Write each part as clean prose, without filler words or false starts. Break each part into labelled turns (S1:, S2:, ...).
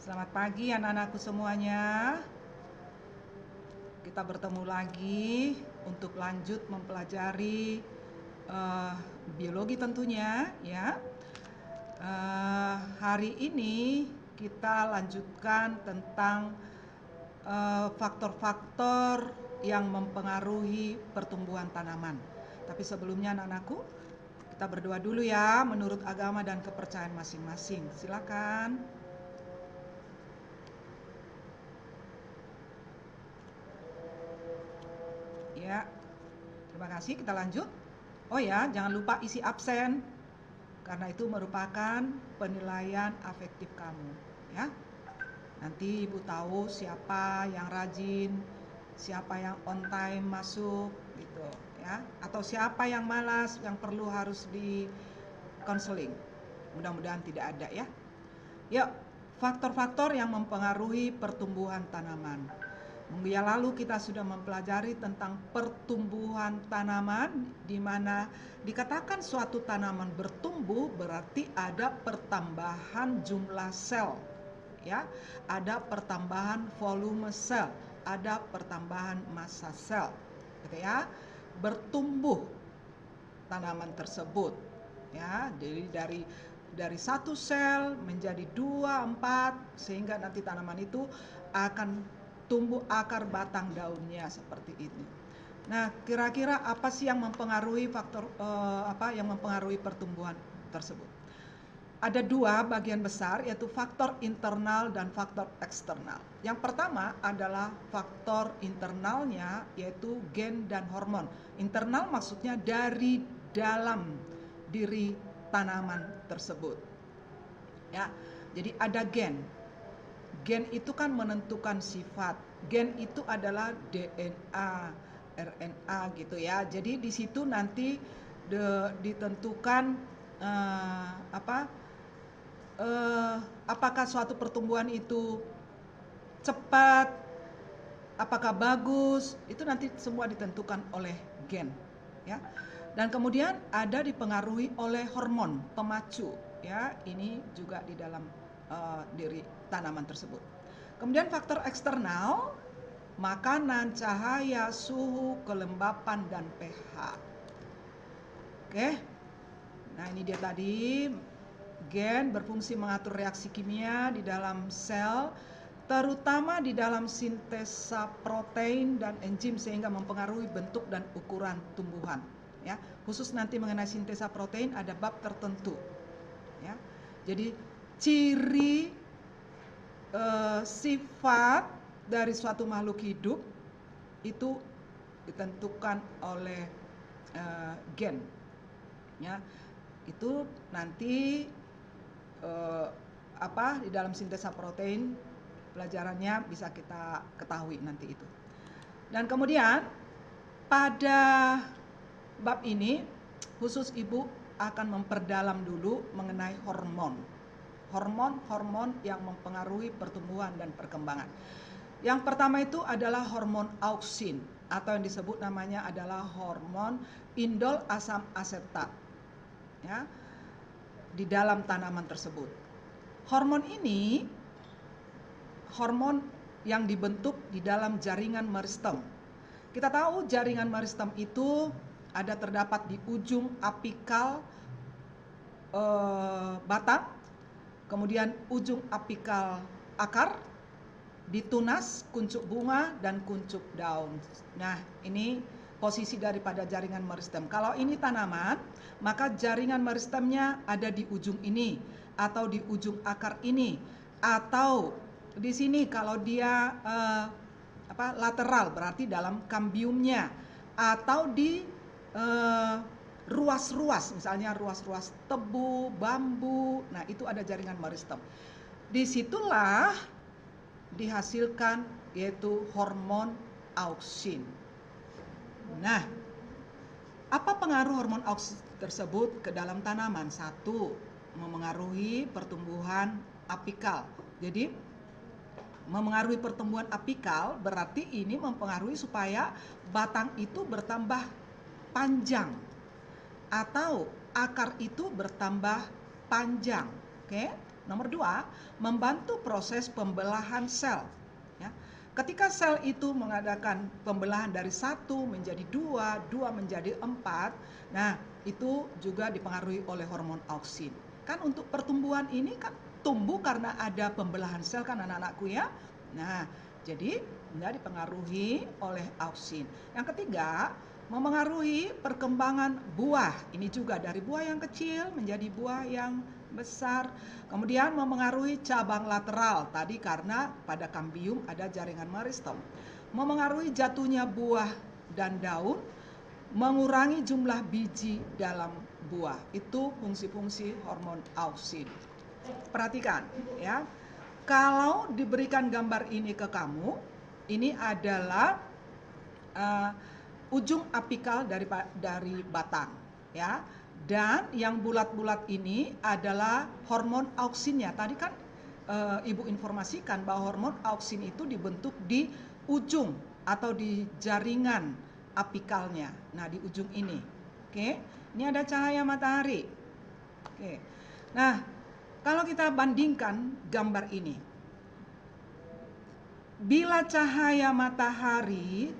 S1: Selamat pagi anak-anakku semuanya. Kita bertemu lagi untuk lanjut mempelajari biologi tentunya ya. Hari ini kita lanjutkan tentang faktor-faktor yang mempengaruhi pertumbuhan tanaman. Tapi sebelumnya anak-anakku, kita berdoa dulu ya menurut agama dan kepercayaan masing-masing. Silakan. Ya, terima kasih. Kita lanjut. Oh ya, jangan lupa isi absen, karena itu merupakan penilaian afektif kamu. Ya, nanti ibu tahu siapa yang rajin, siapa yang on time masuk, gitu ya. Atau siapa yang malas, yang perlu harus di counseling. Mudah-mudahan tidak ada ya. Yuk, faktor-faktor yang mempengaruhi pertumbuhan tanaman. Minggu yang lalu kita sudah mempelajari tentang pertumbuhan tanaman, di mana dikatakan suatu tanaman bertumbuh berarti ada pertambahan jumlah sel, ya, ada pertambahan volume sel, ada pertambahan massa sel, gitu ya. Bertumbuh tanaman tersebut, ya. Jadi dari satu sel menjadi 2, 4, sehingga nanti tanaman itu akan tumbuh akar batang daunnya seperti itu. Nah, kira-kira apa sih yang mempengaruhi faktor yang mempengaruhi pertumbuhan tersebut? Ada dua bagian besar, yaitu faktor internal dan faktor eksternal. Yang pertama adalah faktor internalnya, yaitu gen dan hormon. Internal maksudnya dari dalam diri tanaman tersebut. Ya, jadi ada gen. Gen itu kan menentukan sifat. Gen itu adalah DNA, RNA gitu ya. Jadi di situ nanti ditentukan apakah suatu pertumbuhan itu cepat, apakah bagus, itu nanti semua ditentukan oleh gen, ya. Dan kemudian ada dipengaruhi oleh hormon pemacu, ya. Ini juga di dalam diri tanaman tersebut. Kemudian faktor eksternal, makanan, cahaya, suhu, kelembapan, dan pH. Oke. Nah, ini dia tadi. Gen berfungsi mengatur reaksi kimia di dalam sel, terutama di dalam sintesa protein dan enzim, sehingga mempengaruhi bentuk dan ukuran tumbuhan, ya. Khusus nanti mengenai sintesa protein ada bab tertentu, ya. Jadi ciri sifat dari suatu makhluk hidup itu ditentukan oleh gen, ya. Itu nanti di dalam sintesa protein pelajarannya bisa kita ketahui nanti itu. Dan kemudian pada bab ini khusus ibu akan memperdalam dulu mengenai hormon yang mempengaruhi pertumbuhan dan perkembangan. Yang pertama itu adalah hormon auksin, atau yang disebut namanya adalah hormon indol asam asetat, ya, di dalam tanaman tersebut. Hormon ini hormon yang dibentuk di dalam jaringan meristem. Kita tahu jaringan meristem itu ada terdapat di ujung apikal batang, kemudian ujung apikal akar, di tunas, kuncup bunga, dan kuncup daun. Nah, ini posisi daripada jaringan meristem. Kalau ini tanaman, maka jaringan meristemnya ada di ujung ini, atau di ujung akar ini, atau di sini kalau dia lateral, berarti dalam kambiumnya, atau di ruas-ruas, misalnya ruas-ruas tebu, bambu. Nah, itu ada jaringan meristem. Disitulah dihasilkan yaitu hormon auksin. Nah, apa pengaruh hormon auksin tersebut ke dalam tanaman? Satu, memengaruhi pertumbuhan apikal. Jadi memengaruhi pertumbuhan apikal berarti ini mempengaruhi supaya batang itu bertambah panjang atau akar itu bertambah panjang. Oke? Nomor 2, membantu proses pembelahan sel. Ya. Ketika sel itu mengadakan pembelahan dari 1 menjadi 2, 2 menjadi 4, nah itu juga dipengaruhi oleh hormon auksin. Kan untuk pertumbuhan ini kan tumbuh karena ada pembelahan sel kan anak-anakku ya. Nah, jadi nggak dipengaruhi oleh auksin. Yang ketiga, memengaruhi perkembangan buah. Ini juga dari buah yang kecil menjadi buah yang besar. Kemudian memengaruhi cabang lateral. Tadi karena pada kambium ada jaringan meristem. Memengaruhi jatuhnya buah dan daun, mengurangi jumlah biji dalam buah. Itu fungsi-fungsi hormon auksin. Perhatikan ya. Kalau diberikan gambar ini ke kamu, ini adalah ujung apikal dari batang ya. Dan yang bulat-bulat ini adalah hormon auksinnya. Tadi kan Ibu informasikan bahwa hormon auksin itu dibentuk di ujung atau di jaringan apikalnya. Nah, di ujung ini. Oke. Ini ada cahaya matahari. Oke. Nah, kalau kita bandingkan gambar ini. Bila cahaya matahari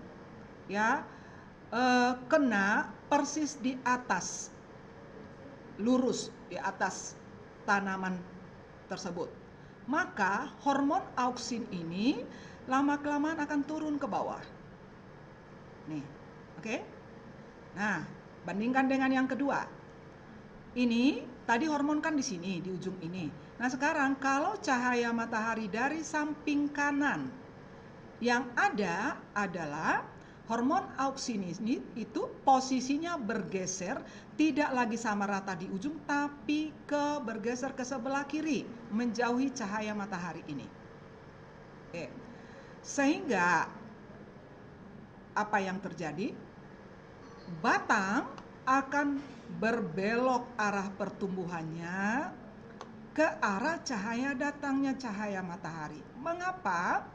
S1: ya kena persis di atas, lurus di atas tanaman tersebut, maka hormon auksin ini lama-kelamaan akan turun ke bawah. Nih, oke? Nah, bandingkan dengan yang kedua. Ini tadi hormon kan di sini, di ujung ini. Nah, sekarang kalau cahaya matahari dari samping kanan, yang ada adalah hormon auksin ini itu posisinya bergeser, tidak lagi sama rata di ujung, tapi bergeser ke sebelah kiri, menjauhi cahaya matahari ini. Oke. Sehingga apa yang terjadi? Batang akan berbelok arah pertumbuhannya ke arah cahaya datangnya cahaya matahari. Mengapa?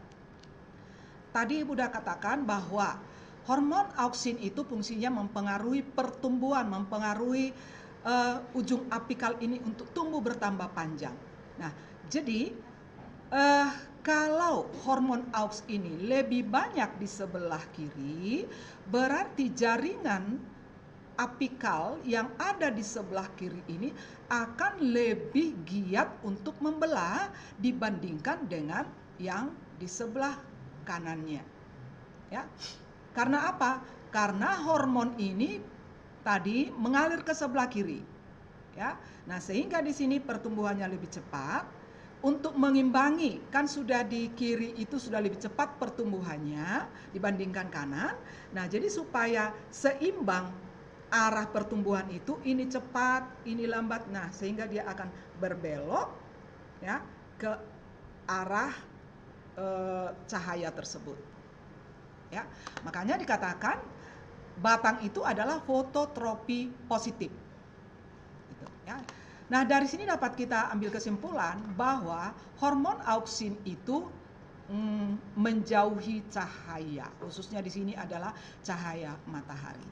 S1: Tadi Ibu udah katakan bahwa hormon auksin itu fungsinya mempengaruhi pertumbuhan, mempengaruhi ujung apikal ini untuk tumbuh bertambah panjang. Nah, jadi kalau hormon AUX ini lebih banyak di sebelah kiri, berarti jaringan apikal yang ada di sebelah kiri ini akan lebih giat untuk membelah dibandingkan dengan yang di sebelah kanannya. Ya. Karena apa? Karena hormon ini tadi mengalir ke sebelah kiri. Ya. Nah, sehingga di sini pertumbuhannya lebih cepat. Untuk mengimbangi, kan sudah di kiri itu sudah lebih cepat pertumbuhannya dibandingkan kanan. Nah, jadi supaya seimbang arah pertumbuhan itu, ini cepat, ini lambat. Nah, sehingga dia akan berbelok ya ke arah cahaya tersebut. Ya, makanya dikatakan batang itu adalah fototropi positif. Gitu, ya. Nah, dari sini dapat kita ambil kesimpulan bahwa hormon auksin itu menjauhi cahaya, khususnya di sini adalah cahaya matahari.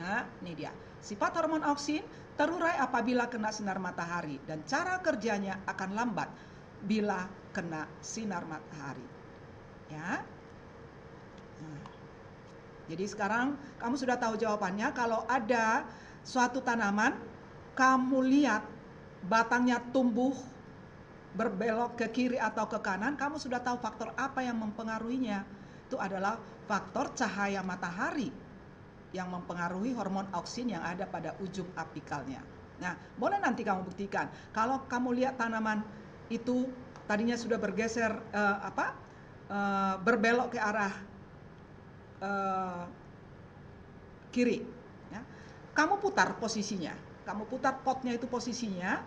S1: Nah, ini dia. Sifat hormon auksin terurai apabila kena sinar matahari dan cara kerjanya akan lambat bila kena sinar matahari. Ya. Nah, jadi sekarang kamu sudah tahu jawabannya. Kalau ada suatu tanaman kamu lihat batangnya tumbuh berbelok ke kiri atau ke kanan, kamu sudah tahu faktor apa yang mempengaruhinya. Itu adalah faktor cahaya matahari yang mempengaruhi hormon auksin yang ada pada ujung apikalnya. Nah, boleh nanti kamu buktikan. Kalau kamu lihat tanaman itu tadinya sudah bergeser berbelok ke arah kiri, ya. Kamu putar posisinya. Kamu putar potnya itu posisinya,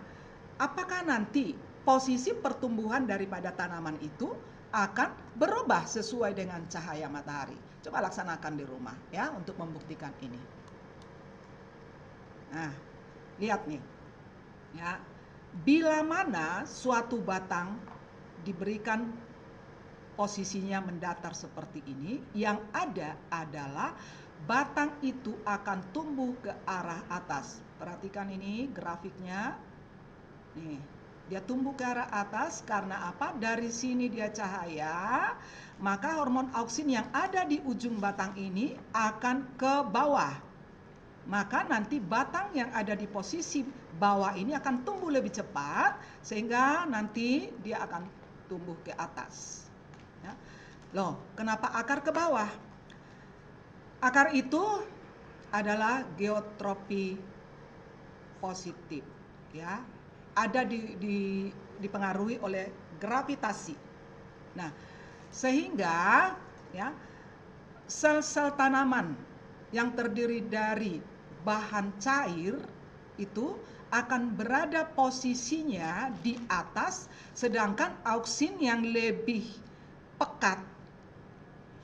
S1: apakah nanti posisi pertumbuhan daripada tanaman itu akan berubah sesuai dengan cahaya matahari? Coba laksanakan di rumah ya untuk membuktikan ini. Nah, lihat nih. Ya. Bila mana suatu batang diberikan posisinya mendatar seperti ini, yang ada adalah batang itu akan tumbuh ke arah atas. Perhatikan ini grafiknya. Nih. Dia tumbuh ke arah atas karena apa? Dari sini dia cahaya, maka hormon auksin yang ada di ujung batang ini akan ke bawah. Maka nanti batang yang ada di posisi bawah ini akan tumbuh lebih cepat, sehingga nanti dia akan tumbuh ke atas. Ya. Loh, kenapa akar ke bawah? Akar itu adalah geotropi positif, ya. Ada dipengaruhi oleh gravitasi. Nah, sehingga ya sel-sel tanaman yang terdiri dari bahan cair itu akan berada posisinya di atas, sedangkan auksin yang lebih pekat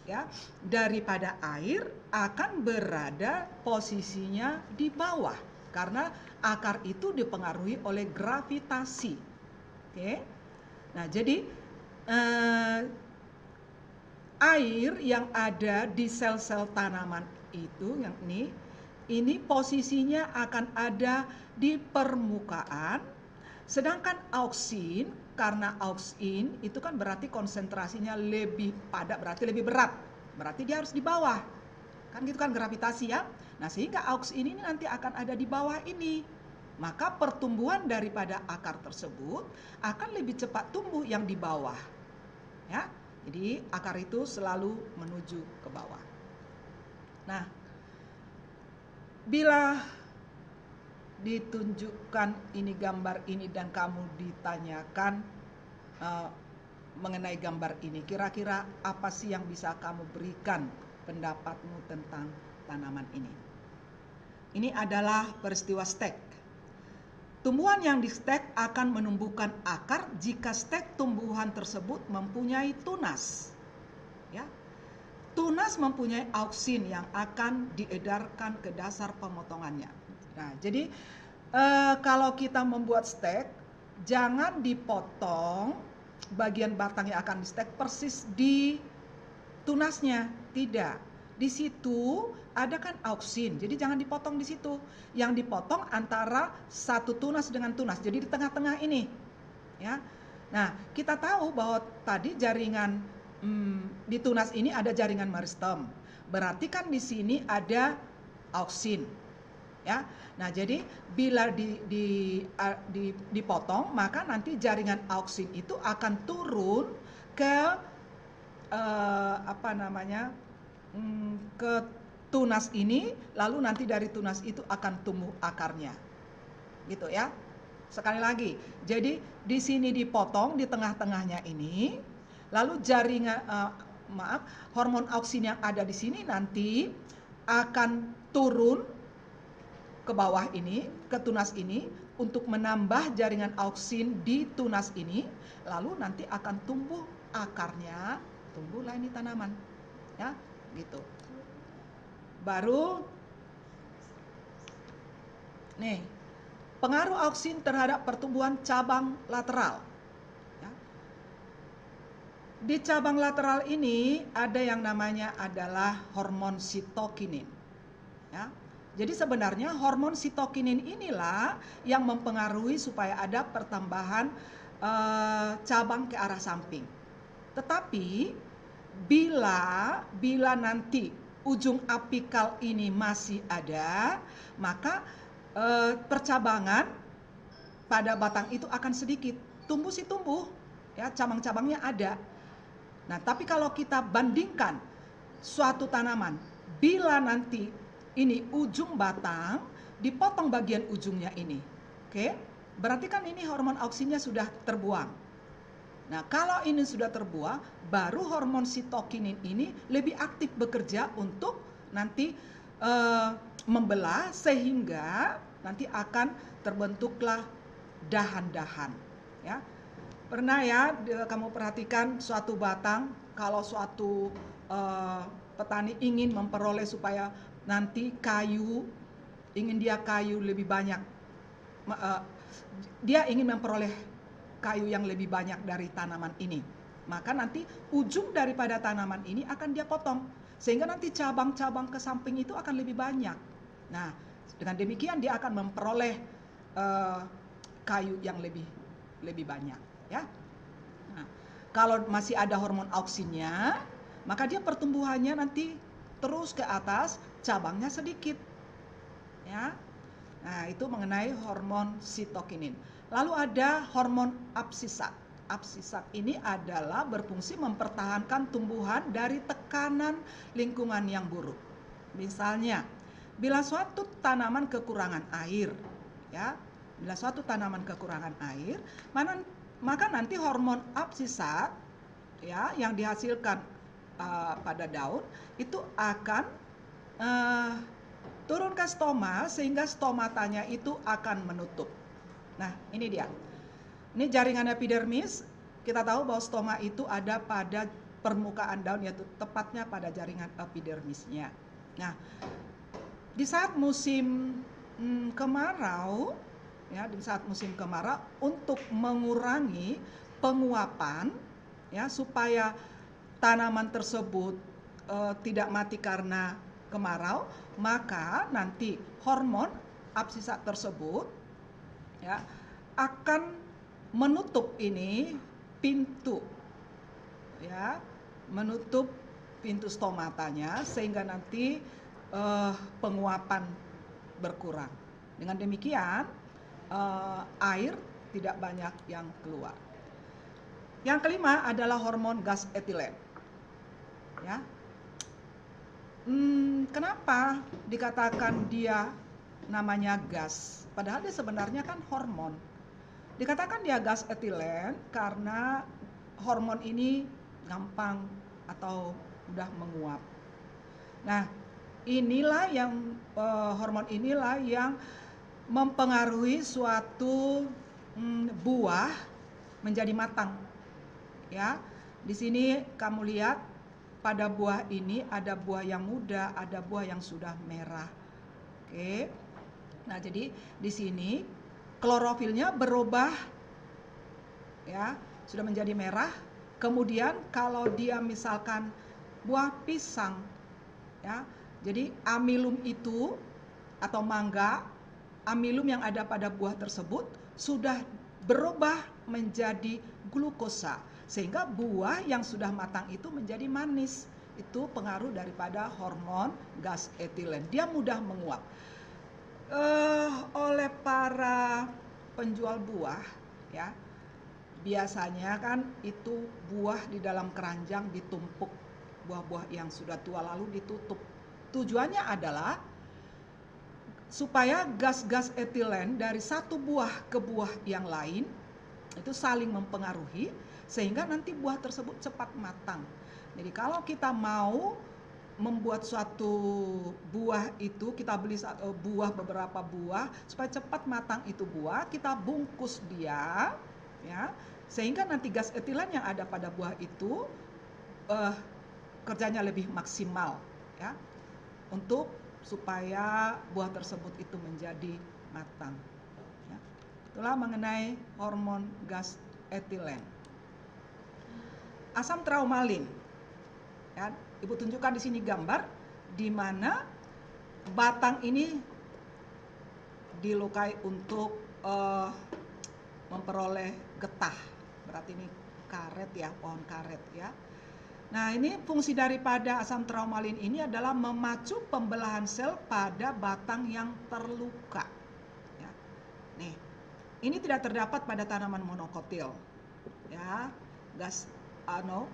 S1: ya daripada air akan berada posisinya di bawah karena akar itu dipengaruhi oleh gravitasi. Oke. Nah, jadi air yang ada di sel-sel tanaman itu yang ini posisinya akan ada di permukaan, sedangkan auksin, karena auksin itu kan berarti konsentrasinya lebih padat, berarti lebih berat, berarti dia harus di bawah, kan gitu kan gravitasi ya. Nah, sehingga auksin ini nanti akan ada di bawah ini, maka pertumbuhan daripada akar tersebut akan lebih cepat tumbuh yang di bawah ya. Jadi akar itu selalu menuju ke bawah. Nah, bila ditunjukkan ini gambar ini dan kamu ditanyakan mengenai gambar ini, kira-kira apa sih yang bisa kamu berikan pendapatmu tentang tanaman ini? Ini adalah peristiwa stek. Tumbuhan yang di stek akan menumbuhkan akar jika stek tumbuhan tersebut mempunyai tunas. Ya. Tunas mempunyai auksin yang akan diedarkan ke dasar pemotongannya. Nah, jadi kalau kita membuat stek, jangan dipotong bagian batang yang akan di stek persis di tunasnya, tidak. Di situ ada kan auksin, jadi jangan dipotong di situ. Yang dipotong antara satu tunas dengan tunas, jadi di tengah-tengah ini, ya. Nah, kita tahu bahwa tadi jaringan di tunas ini ada jaringan meristem, berarti kan di sini ada auksin. Ya, nah jadi bila dipotong maka nanti jaringan auksin itu akan turun ke ke tunas ini, lalu nanti dari tunas itu akan tumbuh akarnya, gitu ya. Sekali lagi, jadi di sini dipotong di tengah-tengahnya ini, lalu jaringan hormon auksin yang ada di sini nanti akan turun ke bawah ini, ke tunas ini untuk menambah jaringan auksin di tunas ini, lalu nanti akan tumbuh akarnya, tumbuhlah ini tanaman. Ya, gitu. Baru nih, pengaruh auksin terhadap pertumbuhan cabang lateral. Ya. Di cabang lateral ini ada yang namanya adalah hormon sitokinin. Ya. Jadi sebenarnya hormon sitokinin inilah yang mempengaruhi supaya ada pertambahan cabang ke arah samping. Tetapi bila nanti ujung apikal ini masih ada, maka percabangan pada batang itu akan sedikit. Tumbuh sih tumbuh, ya cabang-cabangnya ada. Nah, tapi kalau kita bandingkan suatu tanaman, bila nanti ini ujung batang dipotong bagian ujungnya ini, oke? Berarti kan ini hormon auksinnya sudah terbuang. Nah, kalau ini sudah terbuang, baru hormon sitokinin ini lebih aktif bekerja untuk nanti membelah sehingga nanti akan terbentuklah dahan-dahan. Ya, pernah ya kamu perhatikan suatu batang, kalau suatu petani ingin memperoleh supaya nanti ingin dia kayu lebih banyak, dia ingin memperoleh kayu yang lebih banyak dari tanaman ini, maka nanti ujung daripada tanaman ini akan dia potong, sehingga nanti cabang-cabang ke samping itu akan lebih banyak. Nah, dengan demikian dia akan memperoleh kayu yang lebih lebih banyak, ya. Nah, kalau masih ada hormon auksinnya, maka dia pertumbuhannya nanti terus ke atas, cabangnya sedikit, ya. Nah, itu mengenai hormon sitokinin. Lalu ada hormon absisat. Absisat ini adalah berfungsi mempertahankan tumbuhan dari tekanan lingkungan yang buruk. Misalnya, bila suatu tanaman kekurangan air, ya, bila suatu tanaman kekurangan air, maka nanti hormon absisat, ya, yang dihasilkan pada daun itu akan turun ke stoma sehingga stomatanya itu akan menutup. Nah, ini dia. Ini jaringan epidermis. Kita tahu bahwa stoma itu ada pada permukaan daun, yaitu tepatnya pada jaringan epidermisnya. Nah, di saat musim kemarau, ya, di saat musim kemarau untuk mengurangi penguapan, ya, supaya tanaman tersebut tidak mati karena kemarau, maka nanti hormon absisat tersebut, ya, akan menutup ini pintu, ya, menutup pintu stomatanya sehingga nanti penguapan berkurang. Dengan demikian air tidak banyak yang keluar. Yang kelima adalah hormon gas etilen, ya. Kenapa dikatakan dia namanya gas? Padahal dia sebenarnya kan hormon. Dikatakan dia gas etilen karena hormon ini gampang atau mudah menguap. Nah, hormon inilah yang mempengaruhi suatu buah menjadi matang. Ya, di sini kamu lihat pada buah ini ada buah yang muda, ada buah yang sudah merah. Oke. Nah, jadi di sini klorofilnya berubah, ya, sudah menjadi merah. Kemudian kalau dia misalkan buah pisang, ya, jadi amilum itu atau mangga, amilum yang ada pada buah tersebut sudah berubah menjadi glukosa, sehingga buah yang sudah matang itu menjadi manis. Itu pengaruh daripada hormon gas etilen. Dia mudah menguap. Oleh para penjual buah, ya, biasanya kan itu buah di dalam keranjang ditumpuk, buah-buah yang sudah tua lalu ditutup. Tujuannya adalah supaya gas-gas etilen dari satu buah ke buah yang lain itu saling mempengaruhi sehingga nanti buah tersebut cepat matang. Jadi kalau kita mau membuat suatu buah itu, kita beli beberapa buah supaya cepat matang itu buah, kita bungkus dia, ya, sehingga nanti gas etilen yang ada pada buah itu kerjanya lebih maksimal, ya, untuk supaya buah tersebut itu menjadi matang, ya. Itulah mengenai hormon gas etilen. Asam traumalin, ya, Ibu tunjukkan di sini gambar di mana batang ini dilukai untuk memperoleh getah. Berarti ini karet, ya, pohon karet, ya. Nah, ini fungsi daripada asam traumalin ini adalah memacu pembelahan sel pada batang yang terluka, ya. Nih, ini tidak terdapat pada tanaman monokotil, ya.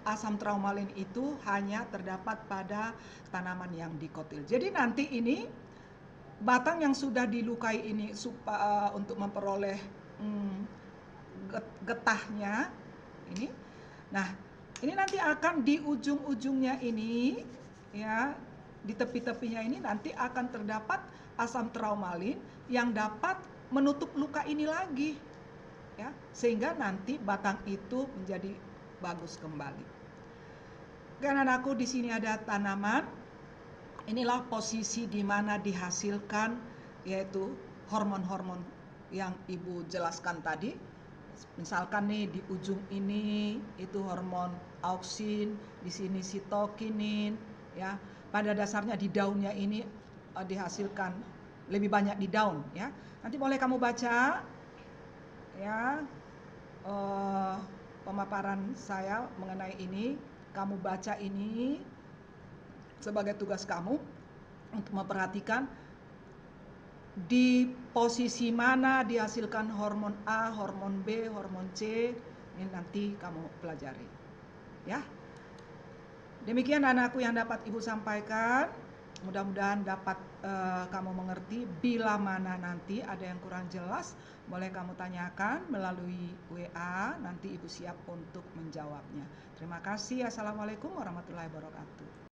S1: Asam traumalin itu hanya terdapat pada tanaman yang dikotil. Jadi nanti ini batang yang sudah dilukai ini untuk memperoleh getahnya ini. Nah, ini nanti akan di ujung-ujungnya ini, ya, di tepi-tepinya ini nanti akan terdapat asam traumalin yang dapat menutup luka ini lagi, ya, sehingga nanti batang itu menjadi bagus kembali. Kan anakku, di sini ada tanaman. Inilah posisi di mana dihasilkan yaitu hormon-hormon yang Ibu jelaskan tadi. Misalkan nih di ujung ini itu hormon auksin, di sini sitokinin, ya. Pada dasarnya di daunnya ini dihasilkan lebih banyak di daun, ya. Nanti boleh kamu baca, ya. eh, pemaparan saya mengenai ini. Kamu baca ini sebagai tugas kamu untuk memperhatikan di posisi mana dihasilkan hormon A, hormon B, hormon C. Ini nanti kamu pelajari. Ya. Demikian anakku yang dapat Ibu sampaikan. Mudah-mudahan dapat kamu mengerti. Bila mana nanti ada yang kurang jelas, boleh kamu tanyakan melalui WA. Nanti Ibu siap untuk menjawabnya. Terima kasih. Assalamualaikum warahmatullahi wabarakatuh.